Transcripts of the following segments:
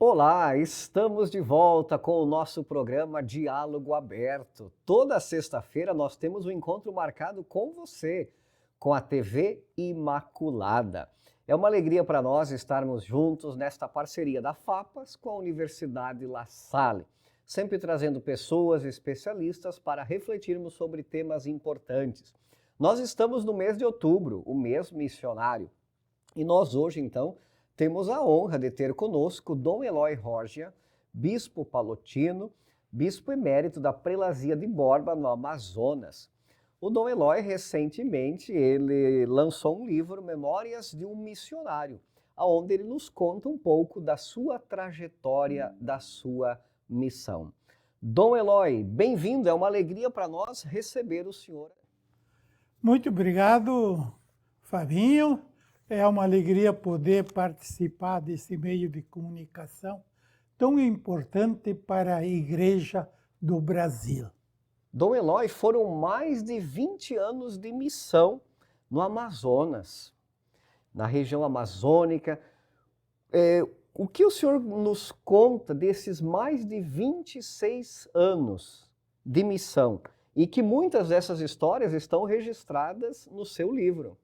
Olá, estamos de volta com o nosso programa Diálogo Aberto. Toda sexta-feira nós temos um encontro marcado com você, com a TV Imaculada. É uma alegria para nós estarmos juntos nesta parceria da FAPAS com a Universidade La Salle, sempre trazendo pessoas especialistas para refletirmos sobre temas importantes. Nós estamos no mês de outubro, o mês missionário, e nós hoje, então, temos a honra de ter conosco Dom Eloy Rogia, bispo palotino, bispo emérito da Prelazia de Borba, no Amazonas. O Dom Eloy, recentemente, ele lançou um livro, Memórias de um Missionário, onde ele nos conta um pouco da sua trajetória, da sua missão. Dom Eloy, bem-vindo, é uma alegria para nós receber o senhor. Muito obrigado, Fabinho. É uma alegria poder participar desse meio de comunicação tão importante para a Igreja do Brasil. Dom Eloy, foram mais de 20 anos de missão no Amazonas, na região amazônica. O que o senhor nos conta desses mais de 26 anos de missão e que muitas dessas histórias estão registradas no seu livro?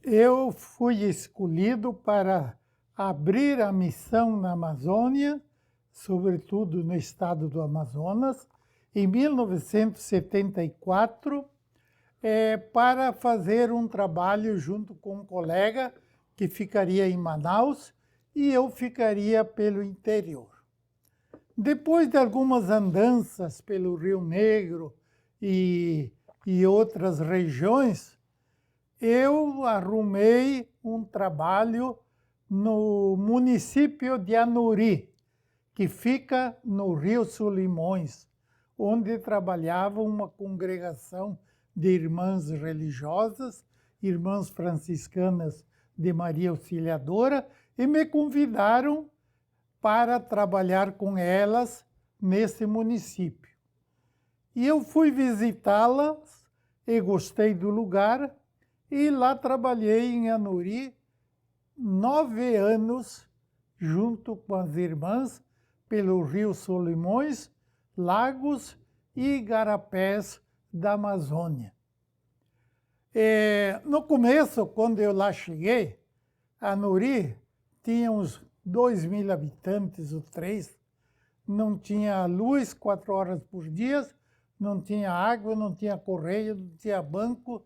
Eu fui escolhido para abrir a missão na Amazônia, sobretudo no estado do Amazonas, em 1974, para fazer um trabalho junto com um colega que ficaria em Manaus e eu ficaria pelo interior. Depois de algumas andanças pelo Rio Negro e outras regiões, eu arrumei um trabalho no município de Anuri, que fica no Rio Solimões, onde trabalhava uma congregação de irmãs religiosas, irmãs franciscanas de Maria Auxiliadora, e me convidaram para trabalhar com elas nesse município. E eu fui visitá-las e gostei do lugar, e lá trabalhei em Anuri 9 anos, junto com as irmãs, pelo Rio Solimões, Lagos e Igarapés da Amazônia. No começo, quando eu lá cheguei, Anuri tinha uns 2.000 habitantes, ou 3, não tinha luz 4 horas por dia, não tinha água, não tinha correio, não tinha banco,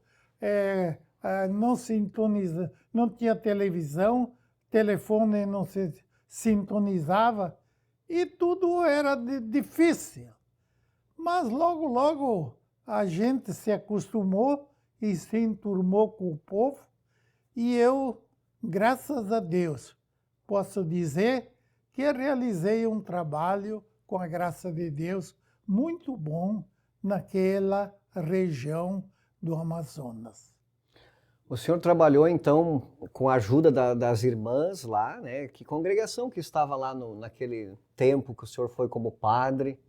não sintoniza, não tinha televisão, telefone não se sintonizava, e tudo era difícil. Mas logo, logo a gente se acostumou e se enturmou com o povo, e eu, graças a Deus, posso dizer que realizei um trabalho, com a graça de Deus, muito bom naquela região do Amazonas. O senhor trabalhou, então, com a ajuda das irmãs lá, né? Que congregação que estava lá naquele tempo que o senhor foi como padre?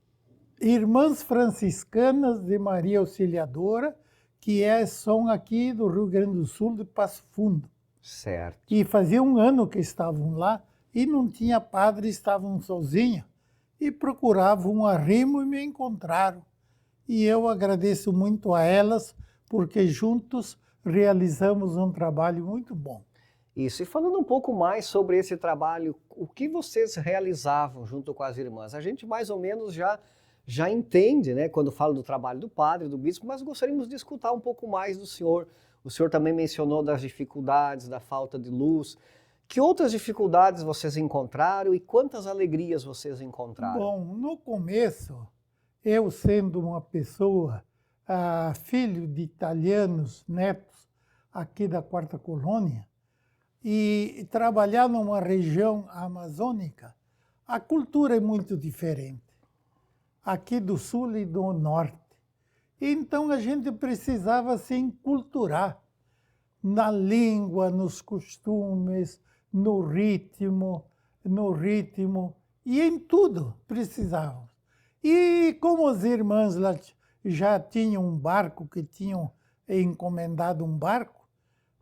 Irmãs franciscanas de Maria Auxiliadora, que são aqui do Rio Grande do Sul, de Passo Fundo. Certo. E fazia um ano que estavam lá e não tinha padre, estavam sozinhos. E procuravam um arrimo e me encontraram. E eu agradeço muito a elas, porque juntos realizamos um trabalho muito bom. Isso, e falando um pouco mais sobre esse trabalho, o que vocês realizavam junto com as irmãs? A gente mais ou menos já entende, né, quando fala do trabalho do padre, do bispo, mas gostaríamos de escutar um pouco mais do senhor. O senhor também mencionou das dificuldades, da falta de luz. Que outras dificuldades vocês encontraram e quantas alegrias vocês encontraram? Bom, no começo, eu sendo uma pessoa, filho de italianos, netos, aqui da Quarta Colônia, e trabalhar numa região amazônica, a cultura é muito diferente, aqui do sul e do norte. Então a gente precisava se enculturar na língua, nos costumes, no ritmo, e em tudo precisávamos. E como as irmãs lá já tinham um barco, que tinham encomendado um barco,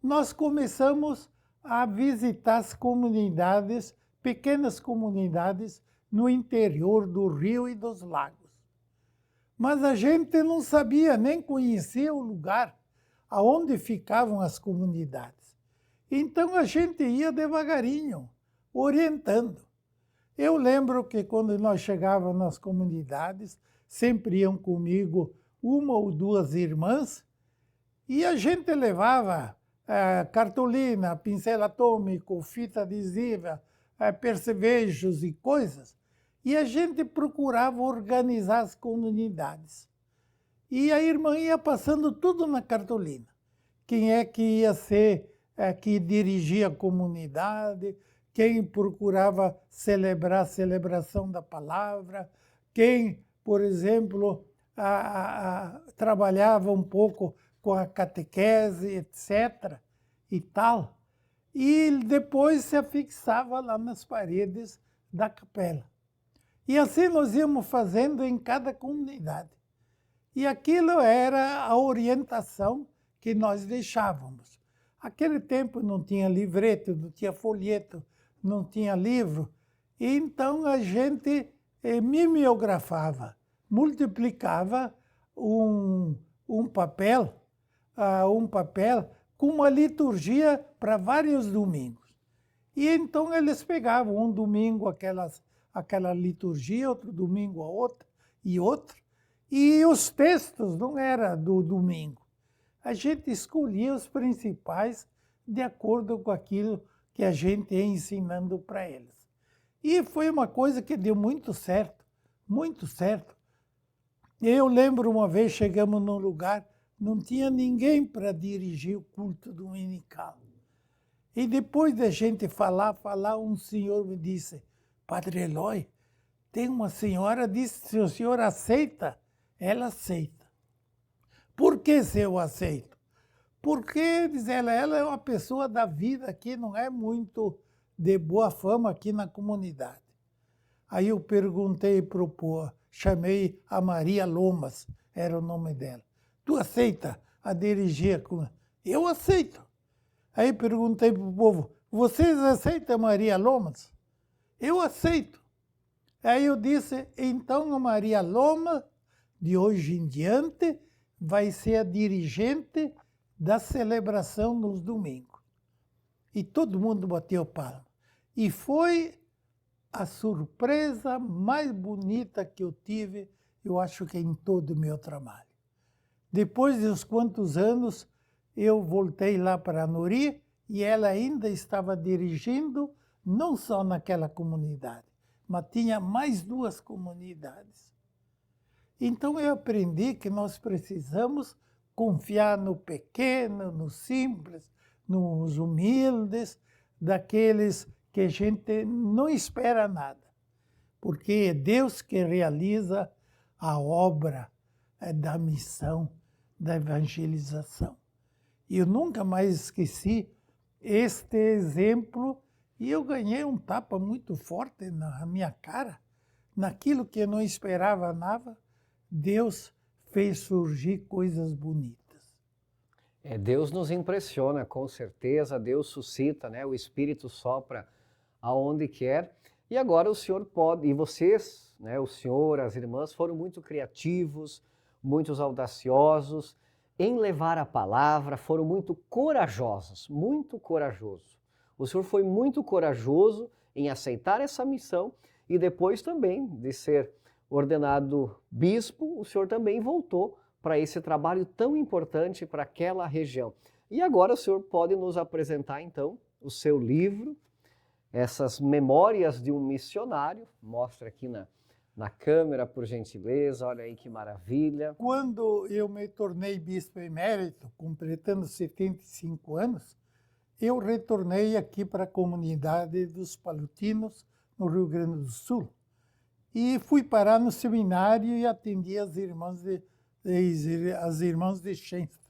nós começamos a visitar as comunidades pequenas comunidades no interior do rio e dos lagos. Mas a gente não sabia, nem conhecia o lugar aonde ficavam as comunidades. Então a gente ia devagarinho, orientando. Eu lembro que quando nós chegávamos nas comunidades, sempre iam comigo uma ou duas irmãs, e a gente levava cartolina, pincel atômico, fita adesiva, percevejos e coisas, e a gente procurava organizar as comunidades. E a irmã ia passando tudo na cartolina. Quem é que ia ser que dirigia a comunidade, quem procurava celebrar a celebração da palavra, quem, por exemplo, trabalhava um pouco com a catequese, etc. e tal. E depois se afixava lá nas paredes da capela. E assim nós íamos fazendo em cada comunidade. E aquilo era a orientação que nós deixávamos. Aquele tempo não tinha livreto, não tinha folheto, não tinha livro. E então a gente mimeografava, multiplicava um papel com uma liturgia para vários domingos. E então eles pegavam um domingo aquela liturgia, outro domingo a outra e outra. E os textos não eram do domingo. A gente escolhia os principais de acordo com aquilo que a gente ia ensinando para eles. E foi uma coisa que deu muito certo, muito certo. Eu lembro uma vez, chegamos num lugar, não tinha ninguém para dirigir o culto dominical. E depois da gente falar, um senhor me disse, Padre Eloy, tem uma senhora, disse, se o senhor aceita, ela aceita. Por que se eu aceito? Porque, diz ela é uma pessoa da vida aqui, não é muito de boa fama aqui na comunidade. Aí eu perguntei para o povo, chamei a Maria Lomas, era o nome dela. Tu aceita a dirigir? Eu aceito. Aí perguntei para o povo, vocês aceitam a Maria Lomas? Eu aceito. Aí eu disse, então a Maria Lomas, de hoje em diante, vai ser a dirigente da celebração nos domingos. E todo mundo bateu palma. E foi a surpresa mais bonita que eu tive, eu acho que em todo o meu trabalho. Depois de uns quantos anos, eu voltei lá para Nuri e ela ainda estava dirigindo, não só naquela comunidade, mas tinha mais duas comunidades. Então eu aprendi que nós precisamos confiar no pequeno, no simples, nos humildes, daqueles que a gente não espera nada, porque é Deus que realiza a obra da missão, da evangelização. E eu nunca mais esqueci este exemplo e eu ganhei um tapa muito forte na minha cara, naquilo que eu não esperava nada, Deus fez surgir coisas bonitas. Deus nos impressiona, com certeza, Deus suscita, né? O Espírito sopra aonde quer. E agora o senhor pode, e vocês, né, o senhor, as irmãs, foram muito criativos, muito audaciosos em levar a palavra, foram muito corajosos, muito corajosos. O senhor foi muito corajoso em aceitar essa missão e depois também de ser ordenado bispo, o senhor também voltou para esse trabalho tão importante para aquela região. E agora o senhor pode nos apresentar então o seu livro, essas memórias de um missionário, mostra aqui na câmera, por gentileza, olha aí que maravilha. Quando eu me tornei bispo emérito, completando 75 anos, eu retornei aqui para a comunidade dos palutinos, no Rio Grande do Sul. E fui parar no seminário e atendi as irmãs de Shensta.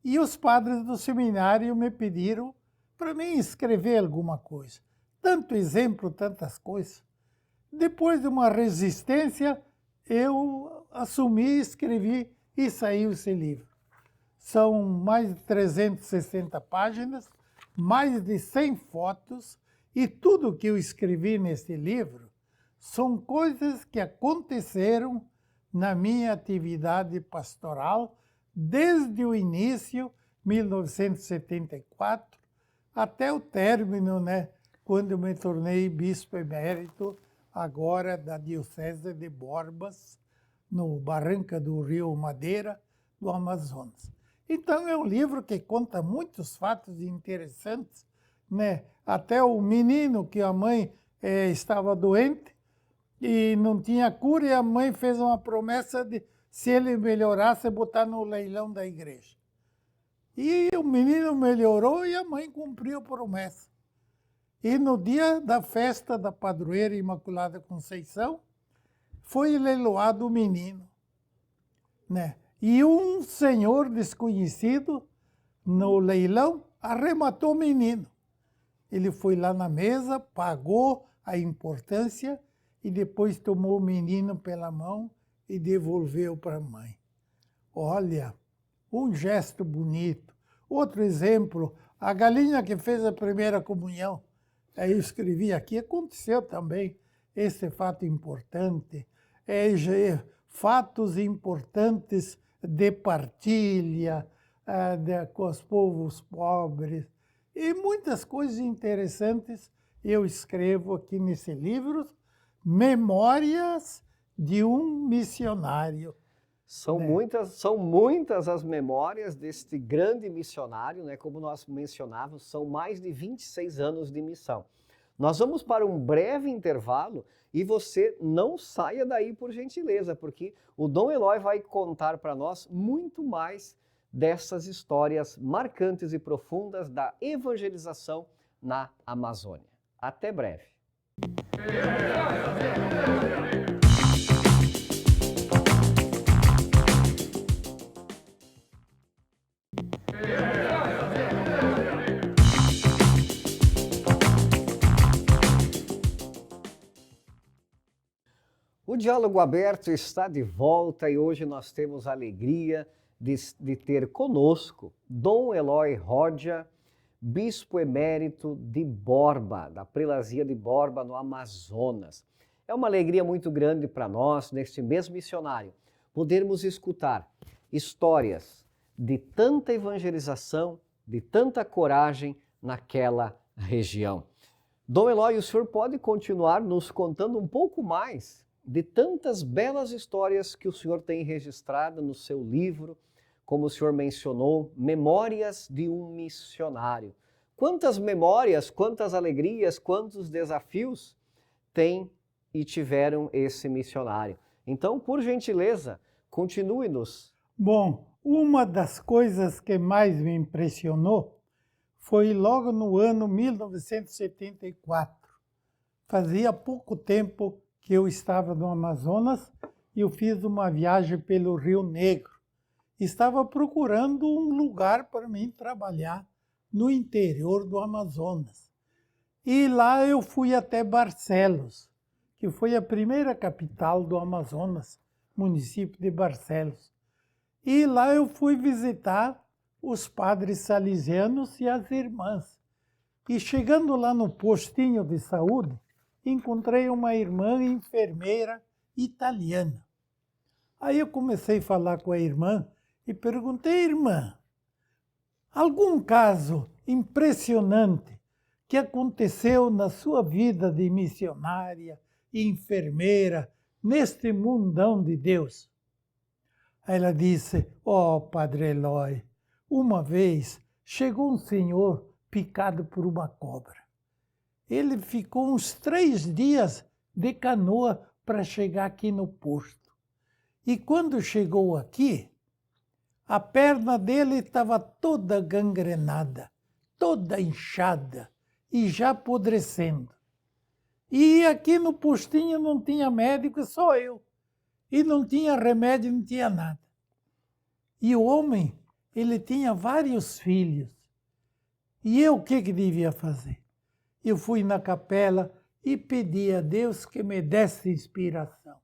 E os padres do seminário me pediram para mim escrever alguma coisa. Tanto exemplo, tantas coisas. Depois de uma resistência, eu assumi, escrevi e saiu esse livro. São mais de 360 páginas, mais de 100 fotos E tudo que eu escrevi nesse livro são coisas que aconteceram na minha atividade pastoral desde o início, 1974, até o término, né, quando eu me tornei bispo emérito, agora da Diocese de Borbas, no Barranca do Rio Madeira, do Amazonas. Então, é um livro que conta muitos fatos interessantes, né? Até o menino que a mãe estava doente e não tinha cura, e a mãe fez uma promessa de, se ele melhorasse, botar no leilão da igreja. E o menino melhorou e a mãe cumpriu a promessa. E no dia da festa da padroeira Imaculada Conceição, foi leiloado o menino, né? E um senhor desconhecido no leilão arrematou o menino. Ele foi lá na mesa, pagou a importância e depois tomou o menino pela mão e devolveu para a mãe. Olha, um gesto bonito. Outro exemplo, a galinha que fez a primeira comunhão. Aí eu escrevi aqui, aconteceu também esse fato importante. Fatos importantes de partilha com os povos pobres. E muitas coisas interessantes eu escrevo aqui nesse livro, Memórias de um Missionário. São muitas as memórias deste grande missionário, né? Como nós mencionávamos, são mais de 26 anos de missão. Nós vamos para um breve intervalo e você não saia daí por gentileza, porque o Dom Eloy vai contar para nós muito mais dessas histórias marcantes e profundas da evangelização na Amazônia. Até breve. O Diálogo Aberto está de volta e hoje nós temos a alegria de ter conosco Dom Eloy Rodia, bispo emérito de Borba, da prelazia de Borba, no Amazonas. É uma alegria muito grande para nós, neste mês missionário, podermos escutar histórias de tanta evangelização, de tanta coragem naquela região. Dom Eloy, o senhor pode continuar nos contando um pouco mais de tantas belas histórias que o senhor tem registrado no seu livro, como o senhor mencionou, Memórias de um Missionário. Quantas memórias, quantas alegrias, quantos desafios tem e tiveram esse missionário. Então, por gentileza, continue-nos. Bom, uma das coisas que mais me impressionou foi logo no ano 1974. Fazia pouco tempo que eu estava no Amazonas e eu fiz uma viagem pelo Rio Negro. Estava procurando um lugar para mim trabalhar no interior do Amazonas. E lá eu fui até Barcelos, que foi a primeira capital do Amazonas, município de Barcelos. E lá eu fui visitar os padres salesianos e as irmãs. E chegando lá no postinho de saúde, encontrei uma irmã enfermeira italiana. Aí eu comecei a falar com a irmã e perguntei, irmã, algum caso impressionante que aconteceu na sua vida de missionária e enfermeira neste mundão de Deus? Aí ela disse, Padre Eloy, uma vez chegou um senhor picado por uma cobra. Ele ficou uns 3 dias de canoa para chegar aqui no posto. E quando chegou aqui, a perna dele estava toda gangrenada, toda inchada e já apodrecendo. E aqui no postinho não tinha médico, só eu. E não tinha remédio, não tinha nada. E o homem, ele tinha vários filhos. E eu o que devia fazer? Eu fui na capela e pedi a Deus que me desse inspiração.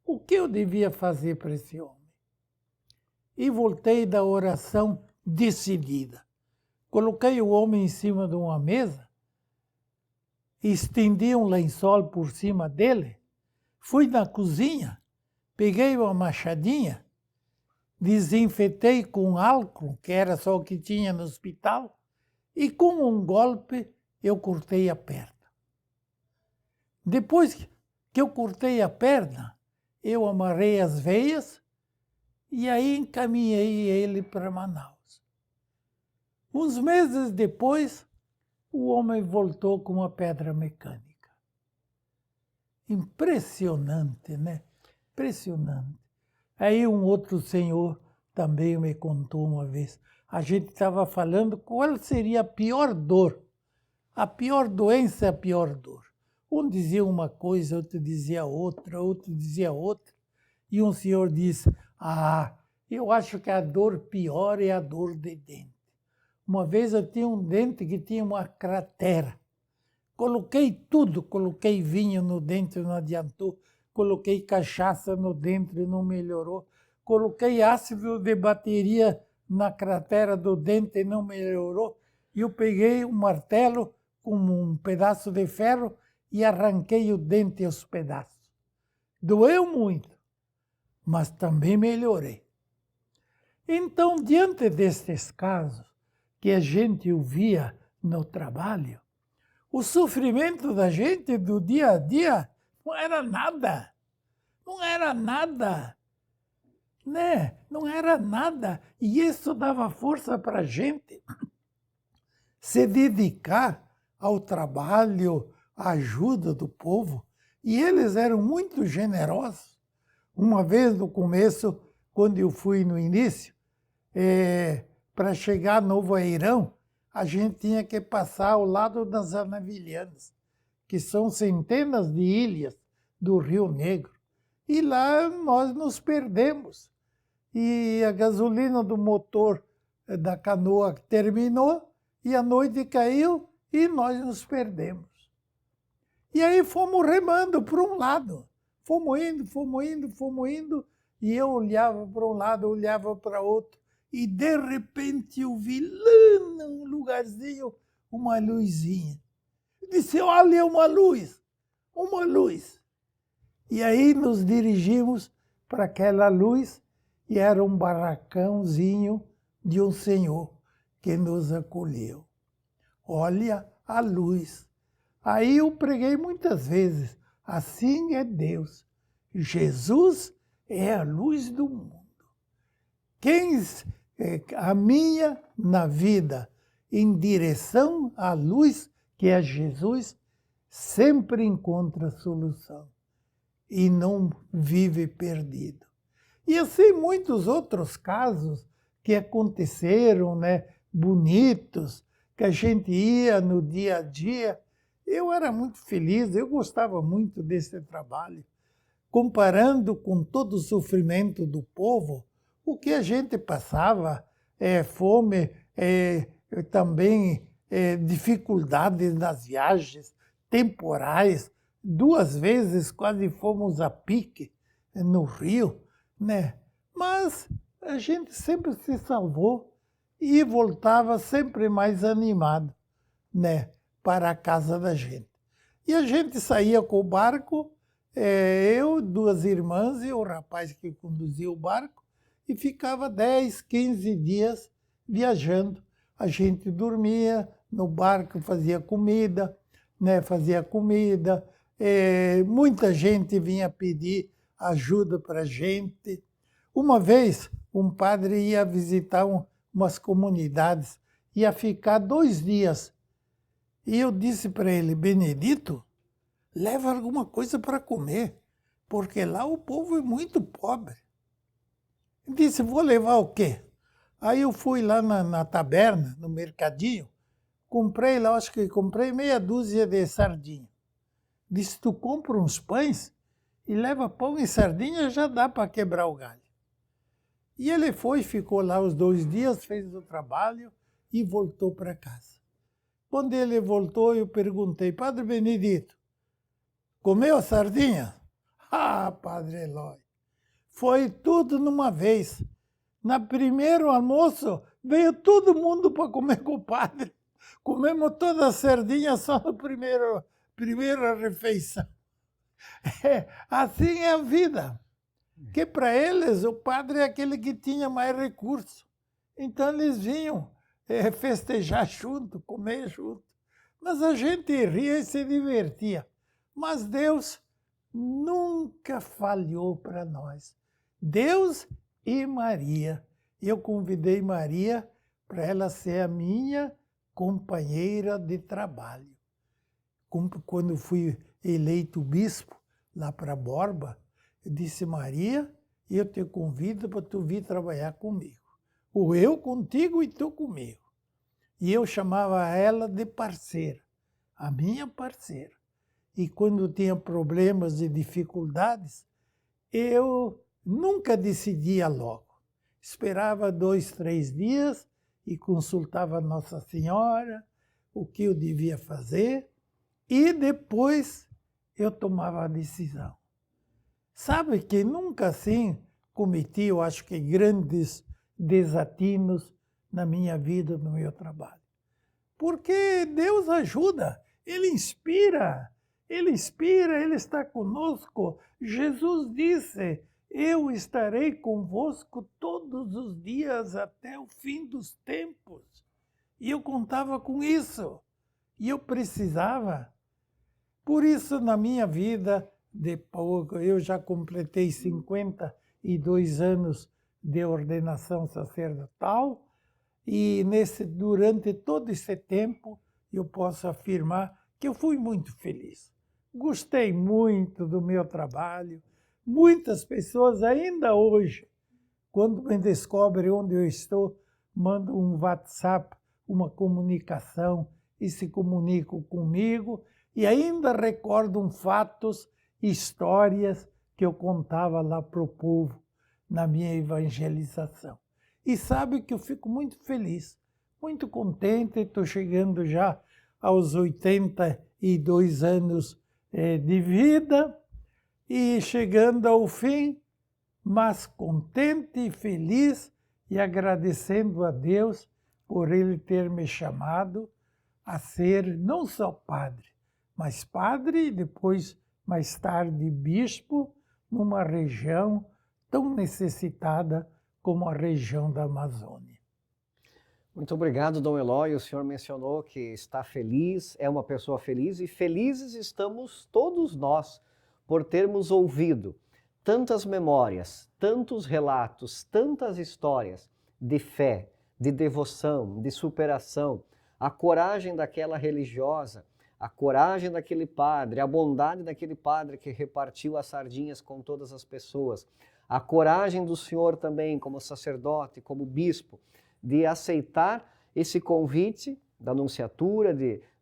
O que eu devia fazer para esse homem? E voltei da oração decidida. Coloquei o homem em cima de uma mesa estendi um lençol por cima dele, fui na cozinha, peguei uma machadinha, desinfetei com álcool, que era só o que tinha no hospital, e com um golpe eu cortei a perna. Depois que eu cortei a perna, eu amarrei as veias e aí encaminhei ele para Manaus. Uns meses depois, o homem voltou com uma pedra mecânica. Impressionante, né? Impressionante. Aí um outro senhor também me contou uma vez. A gente estava falando qual seria a pior dor. A pior doença é a pior dor. Um dizia uma coisa, outro dizia outra, outro dizia outra. E um senhor disse, eu acho que a dor pior é a dor de dente. Uma vez eu tinha um dente que tinha uma cratera. Coloquei tudo, coloquei vinho no dente, não adiantou. Coloquei cachaça no dente, não melhorou. Coloquei ácido de bateria na cratera do dente e não melhorou. E eu peguei um martelo com um pedaço de ferro e arranquei o dente aos pedaços. Doeu muito, mas também melhorei. Então, diante destes casos que a gente ouvia no trabalho, o sofrimento da gente do dia a dia não era nada. Não era nada. Né? Não era nada. E isso dava força para a gente se dedicar ao trabalho, à ajuda do povo. E eles eram muito generosos. Uma vez no começo, quando eu fui no início, para chegar a Novo Airão, a gente tinha que passar ao lado das Anavilhanas, que são centenas de ilhas do Rio Negro. E lá nós nos perdemos. E a gasolina do motor da canoa terminou, e a noite caiu, e nós nos perdemos. E aí fomos remando para um lado. Fomos indo, e eu olhava para um lado, olhava para outro, e de repente eu vi lá num lugarzinho uma luzinha. Eu disse, olha uma luz. E aí nos dirigimos para aquela luz, e era um barracãozinho de um senhor que nos acolheu. Olha a luz. Aí eu preguei muitas vezes, assim é Deus. Jesus é a luz do mundo. Quem caminha na vida em direção à luz, que é Jesus, sempre encontra solução e não vive perdido. E assim muitos outros casos que aconteceram, né, bonitos, que a gente ia no dia a dia. Eu era muito feliz, eu gostava muito desse trabalho. Comparando com todo o sofrimento do povo, o que a gente passava, fome, também dificuldades nas viagens, temporais. 2 vezes quase fomos a pique no Rio, né? Mas a gente sempre se salvou e voltava sempre mais animado, né, para a casa da gente. E a gente saía com o barco, eu, 2 irmãs e o rapaz que conduzia o barco, e ficava 10, 15 dias viajando. A gente dormia no barco, fazia comida, né, muita gente vinha pedir ajuda para a gente. Uma vez, um padre ia visitar umas comunidades, ia ficar 2 dias. E eu disse para ele, Benedito, leva alguma coisa para comer, porque lá o povo é muito pobre. Ele disse, vou levar o quê? Aí eu fui lá na taberna, no mercadinho, comprei lá, acho que comprei meia dúzia de sardinha. Disse, tu compra uns pães e leva pão e sardinha, já dá para quebrar o galho. E ele foi, ficou lá os 2 dias, fez o trabalho e voltou para casa. Quando ele voltou, eu perguntei, Padre Benedito, comeu a sardinha? Ah, Padre Eloy, foi tudo numa vez. No primeiro almoço, veio todo mundo para comer com o padre. Comemos toda a sardinha só no primeira refeição. Assim é a vida. Que para eles o padre é aquele que tinha mais recursos. Então eles vinham festejar junto, comer junto. Mas a gente ria e se divertia. Mas Deus nunca falhou para nós. Deus e Maria. Eu convidei Maria para ela ser a minha companheira de trabalho. Quando fui eleito bispo lá para Borba, eu disse, Maria, eu te convido para tu vir trabalhar comigo. Ou eu contigo e tu comigo. E eu chamava ela de parceira, a minha parceira. E quando tinha problemas e dificuldades, eu nunca decidia logo. Esperava 2, 3 dias e consultava Nossa Senhora, o que eu devia fazer, e depois eu tomava a decisão. Sabe que nunca assim cometi, eu acho que grandes desatinos na minha vida, no meu trabalho. Porque Deus ajuda, Ele inspira, Ele está conosco. Jesus disse, eu estarei convosco todos os dias até o fim dos tempos. E eu contava com isso. E eu precisava. Por isso, na minha vida, depois, eu já completei 52 anos de ordenação sacerdotal. E durante todo esse tempo, eu posso afirmar que eu fui muito feliz. Gostei muito do meu trabalho. Muitas pessoas ainda hoje, quando me descobrem onde eu estou, mandam um WhatsApp, uma comunicação e se comunicam comigo e ainda recordam fatos, histórias que eu contava lá para o povo na minha evangelização. E sabe que eu fico muito feliz, muito contente, estou chegando já aos 82 anos de vida e chegando ao fim, mas contente e feliz e agradecendo a Deus por Ele ter me chamado a ser não só padre, mas padre e depois, mais tarde, bispo, numa região tão necessitada como a região da Amazônia. Muito obrigado, Dom Eloy. O senhor mencionou que está feliz, é uma pessoa feliz, e felizes estamos todos nós por termos ouvido tantas memórias, tantos relatos, tantas histórias de fé, de devoção, de superação, a coragem daquela religiosa, a coragem daquele padre, a bondade daquele padre que repartiu as sardinhas com todas as pessoas, a coragem do senhor também como sacerdote, como bispo, de aceitar esse convite da nunciatura,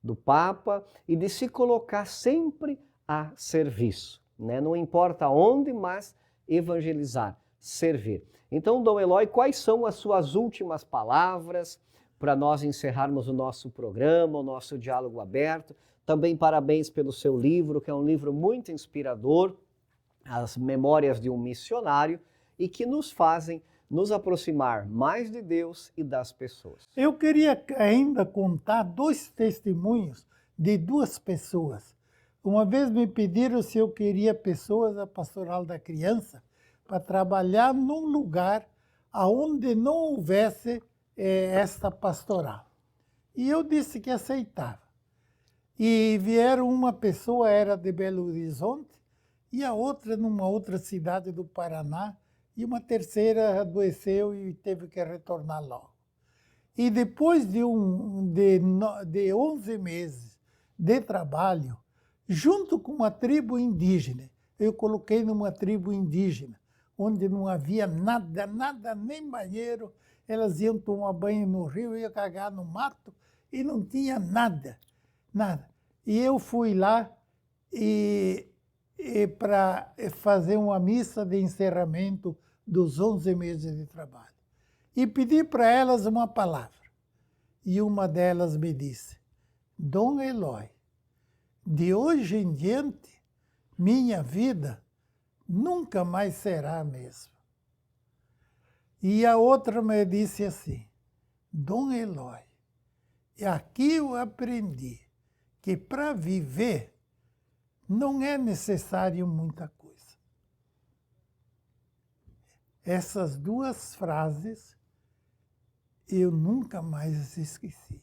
do Papa e de se colocar sempre a serviço, né? Não importa onde, mas evangelizar, servir. Então, Dom Eloy, quais são as suas últimas palavras para nós encerrarmos o nosso programa, o nosso diálogo aberto? Também parabéns pelo seu livro, que é um livro muito inspirador, As Memórias de um Missionário, e que nos fazem nos aproximar mais de Deus e das pessoas. Eu queria ainda contar 2 testemunhos de 2 pessoas. Uma vez me pediram se eu queria pessoas da Pastoral da Criança para trabalhar num lugar onde não houvesse esta pastoral. E eu disse que aceitava. E vieram, uma pessoa era de Belo Horizonte e a outra numa outra cidade do Paraná, e uma terceira adoeceu e teve que retornar logo. E depois de 11 meses de trabalho, junto com uma tribo indígena, eu coloquei numa tribo indígena, onde não havia nada, nem banheiro, elas iam tomar banho no rio, iam cagar no mato, e não tinha nada. E eu fui lá para fazer uma missa de encerramento dos 11 meses de trabalho. E pedi para elas uma palavra. E uma delas me disse, Dom Eloy, de hoje em diante, minha vida nunca mais será a mesma. E a outra me disse assim, Dom Eloy, aqui eu aprendi que para viver não é necessário muita coisa. Essas duas frases eu nunca mais esqueci.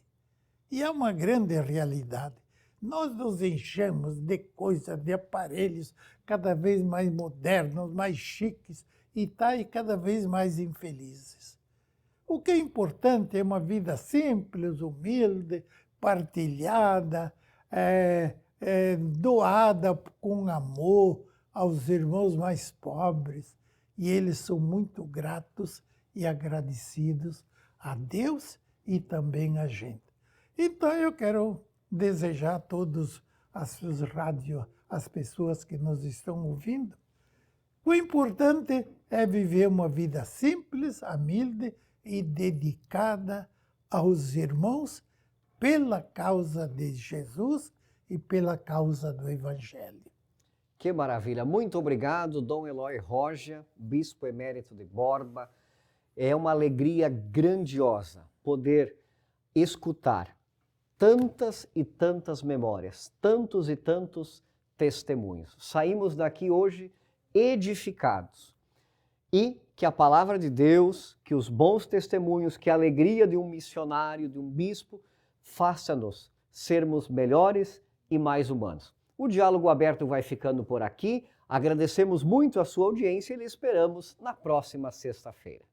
E é uma grande realidade. Nós nos enchemos de coisas, de aparelhos cada vez mais modernos, mais chiques, e cada vez mais infelizes. O que é importante é uma vida simples, humilde, partilhada, doada com amor aos irmãos mais pobres. E eles são muito gratos e agradecidos a Deus e também a gente. Então eu quero desejar a todos as pessoas que nos estão ouvindo, o importante é viver uma vida simples, humilde e dedicada aos irmãos pela causa de Jesus e pela causa do Evangelho. Que maravilha! Muito obrigado, Dom Eloy Roja, Bispo Emérito de Borba. É uma alegria grandiosa poder escutar tantas e tantas memórias, tantos e tantos testemunhos. Saímos daqui hoje edificados. E que a palavra de Deus, que os bons testemunhos, que a alegria de um missionário, de um bispo, faça-nos sermos melhores e mais humanos. O Diálogo Aberto vai ficando por aqui. Agradecemos muito a sua audiência e lhe esperamos na próxima sexta-feira.